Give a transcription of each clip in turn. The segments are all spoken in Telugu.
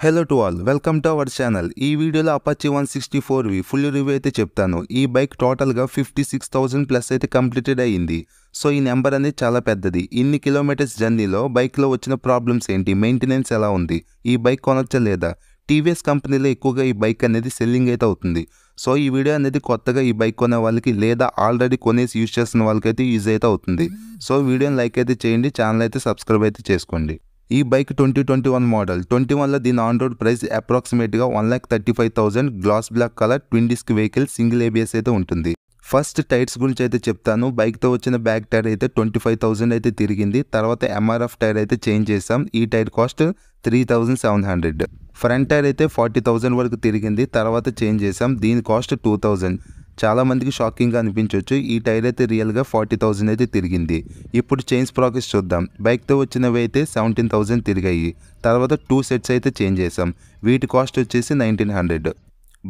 Hello to all, welcome to our channel. ఈ వీడియోలో అపాచీ 164V ఫుల్ రివ్యూ అయితే చెప్తాను. ఈ బైక్ టోటల్గా 56,000 ప్లస్ అయితే కంప్లీటెడ్ అయ్యింది. సో ఈ నెంబర్ అనేది చాలా పెద్దది. ఇన్ని కిలోమీటర్స్ జర్నీలో బైక్లో వచ్చిన ప్రాబ్లమ్స్ ఏంటి, మెయింటెనెన్స్ ఎలా ఉంది, ఈ బైక్ కొనొచ్చా లేదా, టీవీఎస్ కంపెనీలో ఎక్కువగా ఈ బైక్ అనేది సెల్లింగ్ అయితే అవుతుంది. సో ఈ వీడియో అనేది కొత్తగా ఈ బైక్ కొనే వాళ్ళకి లేదా ఆల్రెడీ కొనేసి యూజ్ చేస్తున్న వాళ్ళకైతే యూజ్ అయితే అవుతుంది. సో వీడియోని లైక్ అయితే చేయండి, ఛానల్ అయితే సబ్స్క్రైబ్ అయితే చేసుకోండి. ఈ బైక్ 2021 మోడల్. 21లో దీని ఆన్ రోడ్ ప్రైస్ అప్రాక్సిమేట్గా 1,35,000. Glass black colour, twin disc vehicle, single ABS అయితే ఉంటుంది. ఫస్ట్ టైర్స్ గురించి అయితే చెప్తాను. బైక్తో వచ్చిన బ్యాక్ టైర్ అయితే 25,000 అయితే తిరిగింది. తర్వాత ఎంఆర్ఎఫ్ టైర్ అయితే చేంజ్ చేసాం. ఈ టైర్ కాస్ట్ 3,700. ఫ్రంట్ టైర్ అయితే 40,000 వరకు తిరిగింది. తర్వాత చేంజ్ చేసాం. దీని కాస్ట్ 2,000. చాలా మందికి షాకింగ్గా అనిపించవచ్చు. ఈ టైర్ అయితే రియల్గా 40,000 అయితే తిరిగింది. ఇప్పుడు చేంజ్ ప్రోగ్రెస్ చూద్దాం. బైక్తో వచ్చినవి అయితే 17,000 తిరిగాయి. తర్వాత 2 సెట్స్ అయితే చేంజ్ చేసాం. వీటి కాస్ట్ వచ్చేసి 1,900.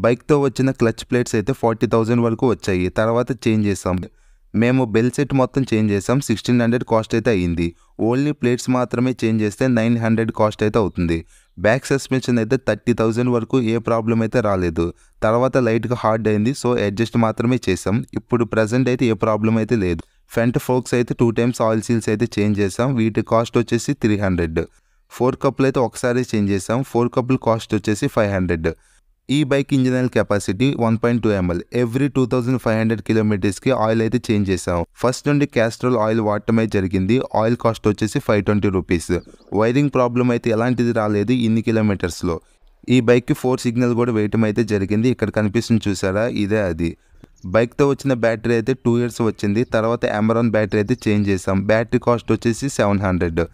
బైక్తో వచ్చిన క్లచ్ ప్లేట్స్ అయితే 40,000 వరకు వచ్చాయి. తర్వాత చేంజ్ చేసాం. మేము బెల్ సెట్ మొత్తం చేంజ్ చేసాం. 1,600 కాస్ట్ అయితే అయ్యింది. ఓన్లీ ప్లేట్స్ మాత్రమే చేంజ్ చేస్తే 900 కాస్ట్ అయితే అవుతుంది. బ్యాక్ సస్పెన్షన్ అయితే 30,000 వరకు ఏ ప్రాబ్లం అయితే రాలేదు. తర్వాత లైట్గా హార్డ్ అయింది. సో అడ్జస్ట్ మాత్రమే చేసాం. ఇప్పుడు ప్రజెంట్ అయితే ఏ ప్రాబ్లం అయితే లేదు. ఫ్రంట్ ఫోక్స్ అయితే 2 టైమ్స్ ఆయిల్ సీల్స్ అయితే చేంజ్ చేసాం. వీటి కాస్ట్ వచ్చేసి 300. 4 కప్పులు అయితే ఒకసారి చేంజ్ చేసాం. 4 కప్పులు కాస్ట్ వచ్చేసి 500. ఈ bike engine oil capacity 1.2 ml. Every 2,500 కిలోమీటర్స్కి ఆయిల్ అయితే చేంజ్ చేసాం. ఫస్ట్ నుండి క్యాస్ట్రోల్ ఆయిల్ వాడటమే జరిగింది. ఆయిల్ కాస్ట్ వచ్చేసి 520 రూపీస్. వైరింగ్ ప్రాబ్లం అయితే ఎలాంటిది రాలేదు ఇన్ని కిలోమీటర్స్లో. ఈ బైక్కి 4 సిగ్నల్ కూడా వేయటం అయితే జరిగింది. ఇక్కడ కనిపిస్తుంది చూసారా, ఇదే అది. బైక్తో వచ్చిన బ్యాటరీ అయితే 2 years వచ్చింది. తర్వాత అమెరాన్ బ్యాటరీ అయితే చేంజ్ చేసాం. బ్యాటరీ కాస్ట్ వచ్చేసి 700.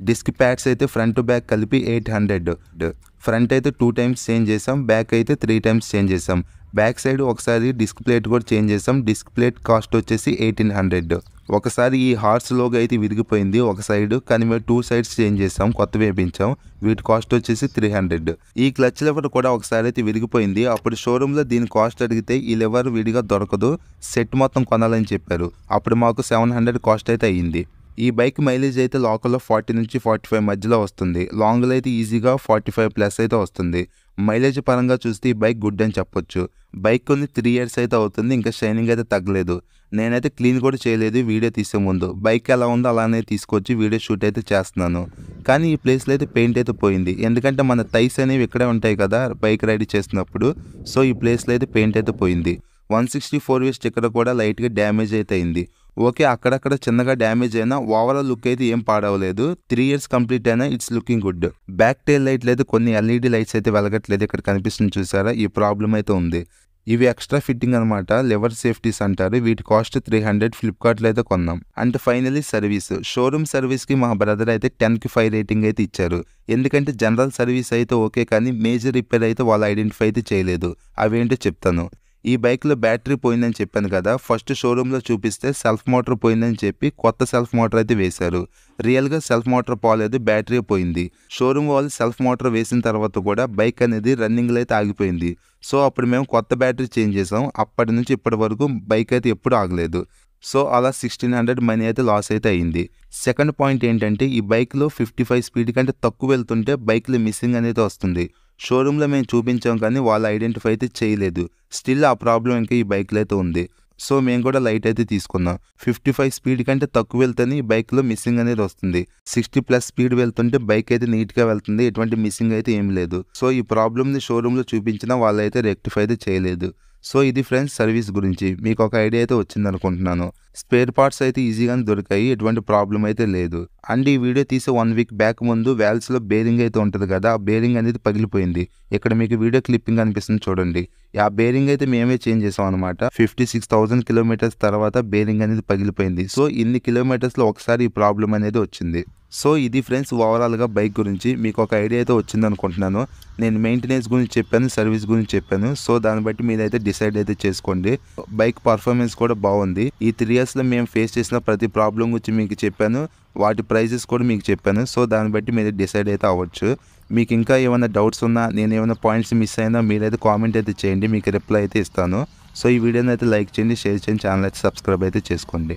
డిస్క్ ప్యాడ్స్ అయితే ఫ్రంట్ బ్యాక్ కలిపి 800. ఫ్రంట్ అయితే 2 టైమ్స్ చేంజ్ చేసాం. బ్యాక్ అయితే 3 టైమ్స్ చేంజ్ చేసాం. బ్యాక్ సైడ్ ఒకసారి డిస్క్ ప్లేట్ కూడా చేంజ్ చేసాం. డిస్క్ ప్లేట్ కాస్ట్ వచ్చేసి 1,800. ఒకసారి ఈ హార్స్ లోగో అయితే విరిగిపోయింది ఒక సైడ్, కానీ మేము 2 సైడ్స్ చేంజ్ చేసాం, కొత్త వేపించాం. వీటి కాస్ట్ వచ్చేసి 300. ఈ క్లచ్ లెవర్ కూడా ఒకసారి అయితే విరిగిపోయింది. అప్పుడు షోరూంలో దీని కాస్ట్ అడిగితే ఈ లెవర్ విడిగా దొరకదు, సెట్ మొత్తం కొనాలని చెప్పారు. అప్పుడు మాకు 700 కాస్ట్ అయితే అయ్యింది. ఈ బైక్ మైలేజ్ అయితే లోకల్లో 40 నుంచి 45 మధ్యలో వస్తుంది. లాంగ్లో అయితే ఈజీగా 45 ప్లస్ అయితే వస్తుంది. మైలేజ్ పరంగా చూస్తే ఈ బైక్ గుడ్ అని చెప్పొచ్చు. బైక్ కొన్ని 3 years అయితే అవుతుంది. ఇంకా షైనింగ్ అయితే తగ్గలేదు. నేనైతే క్లీన్ కూడా చేయలేదు వీడియో తీసే ముందు. బైక్ ఎలా ఉందో అలానే తీసుకొచ్చి వీడియో షూట్ అయితే చేస్తున్నాను. కానీ ఈ ప్లేస్లో అయితే పెయింట్ అయితే పోయింది. ఎందుకంటే మన థైస్ అనేవి ఇక్కడే ఉంటాయి కదా బైక్ రైడ్ చేసినప్పుడు. సో ఈ ప్లేస్లో అయితే పెయింట్ అయితే పోయింది. 164V స్టిక్కర్ కూడా లైట్గా డ్యామేజ్ అయితే అయింది. ఓకే, అక్కడక్కడ చిన్నగా డ్యామేజ్ అయినా ఓవరాల్ లుక్ అయితే ఏం పాడవలేదు. 3 years కంప్లీట్ అయినా it's looking good. Back tile లైట్లు అయితే కొన్ని LED లైట్స్ అయితే వెలగట్లేదు. ఇక్కడ కనిపిస్తుంది చూసారా, ఈ ప్రాబ్లం అయితే ఉంది. ఇవి ఎక్స్ట్రా ఫిట్టింగ్ అనమాట, లెవర్ సేఫ్టీస్ అంటారు. వీటి కాస్ట్ 300. ఫ్లిప్కార్ట్లో అయితే కొన్నాం. And finally service. షోరూమ్ సర్వీస్కి మా బ్రదర్ అయితే 10కి 5 రేటింగ్ అయితే ఇచ్చారు. ఎందుకంటే జనరల్ సర్వీస్ అయితే ఓకే, కానీ మేజర్ రిపేర్ అయితే వాళ్ళు ఐడెంటిఫై అయితే చేయలేదు. అవేంటో చెప్తాను. ఈ బైక్లో బ్యాటరీ పోయిందని చెప్పాను కదా, ఫస్ట్ షోరూంలో చూపిస్తే సెల్ఫ్ మోటార్ పోయిందని చెప్పి కొత్త సెల్ఫ్ మోటార్ అయితే వేశారు. రియల్గా సెల్ఫ్ మోటార్ పోలేదు, బ్యాటరీ పోయింది. షోరూమ్ వాళ్ళు సెల్ఫ్ మోటార్ వేసిన తర్వాత కూడా బైక్ అనేది రన్నింగ్లో అయితే ఆగిపోయింది. సో అప్పుడు మేము కొత్త బ్యాటరీ చేంజ్ చేసాం. అప్పటి నుంచి ఇప్పటి వరకు బైక్ అయితే ఎప్పుడు ఆగలేదు. సో అలా 1,600 మనీ అయితే లాస్ అయితే అయింది. సెకండ్ పాయింట్ ఏంటంటే, ఈ బైక్లో 55 స్పీడ్ కంటే తక్కువ వెళ్తుంటే బైక్లో మిస్సింగ్ అనేది వస్తుంది. షోరూంలో మేము చూపించాం కానీ వాళ్ళు ఐడెంటిఫై అయితే చేయలేదు. స్టిల్ ఆ ప్రాబ్లం ఇంకా ఈ బైక్లో అయితే ఉంది. సో మేము కూడా లైట్ అయితే తీసుకున్నాం. 55 స్పీడ్ కంటే తక్కువ వెళ్తేనే ఈ బైక్లో మిస్సింగ్ అనేది వస్తుంది. 60+ స్పీడ్ వెళ్తుంటే బైక్ అయితే నీట్గా వెళ్తుంది, ఎటువంటి మిస్సింగ్ అయితే ఏం లేదు. సో ఈ ప్రాబ్లమ్ని షోరూంలో చూపించినా వాళ్ళు అయితే రెక్టిఫై అయితే చేయలేదు. సో ఇది ఫ్రెండ్స్ సర్వీస్ గురించి. మీకు ఒక ఐడియా అయితే వచ్చింది అనుకుంటున్నాను. స్పేర్ పార్ట్స్ అయితే ఈజీగానే దొరికాయి, ఎటువంటి ప్రాబ్లం అయితే లేదు. అండ్ ఈ వీడియో తీసే 1 week బ్యాక్ ముందు వ్యాల్స్లో బేరింగ్ అయితే ఉంటుంది కదా, ఆ బేరింగ్ అనేది పగిలిపోయింది. ఇక్కడ మీకు వీడియో క్లిప్పింగ్ అనిపిస్తుంది చూడండి. ఆ బేరింగ్ అయితే మేమే చేంజ్ చేసాం అనమాట. 56,000 కిలోమీటర్స్ తర్వాత బేరింగ్ అనేది పగిలిపోయింది. సో ఇన్ని కిలోమీటర్స్లో ఒకసారి ఈ ప్రాబ్లం అనేది వచ్చింది. సో ఇది ఫ్రెండ్స్ ఓవరాల్గా బైక్ గురించి మీకు ఒక ఐడియా అయితే వచ్చింది అనుకుంటున్నాను. నేను మెయింటెనెన్స్ గురించి చెప్పాను, సర్వీస్ గురించి చెప్పాను. సో దాన్ని బట్టి మీరైతే డిసైడ్ అయితే చేసుకోండి. బైక్ పర్ఫార్మెన్స్ కూడా బాగుంది. ఈ 3 yearsలో మేము ఫేస్ చేసిన ప్రతి ప్రాబ్లం గురించి మీకు చెప్పాను, వాటి ప్రైజెస్ కూడా మీకు చెప్పాను. సో దాన్ని బట్టి మీరు డిసైడ్ అయితే అవ్వచ్చు. మీకు ఇంకా ఏమైనా డౌట్స్ ఉన్నా, నేను ఏమైనా పాయింట్స్ మిస్ అయినా మీరైతే కామెంట్ అయితే చేయండి, మీకు రిప్లై అయితే ఇస్తాను. సో ఈ వీడియోని అయితే లైక్ చేయండి, షేర్ చేయండి, ఛానల్ అయితే సబ్స్క్రైబ్ అయితే చేసుకోండి.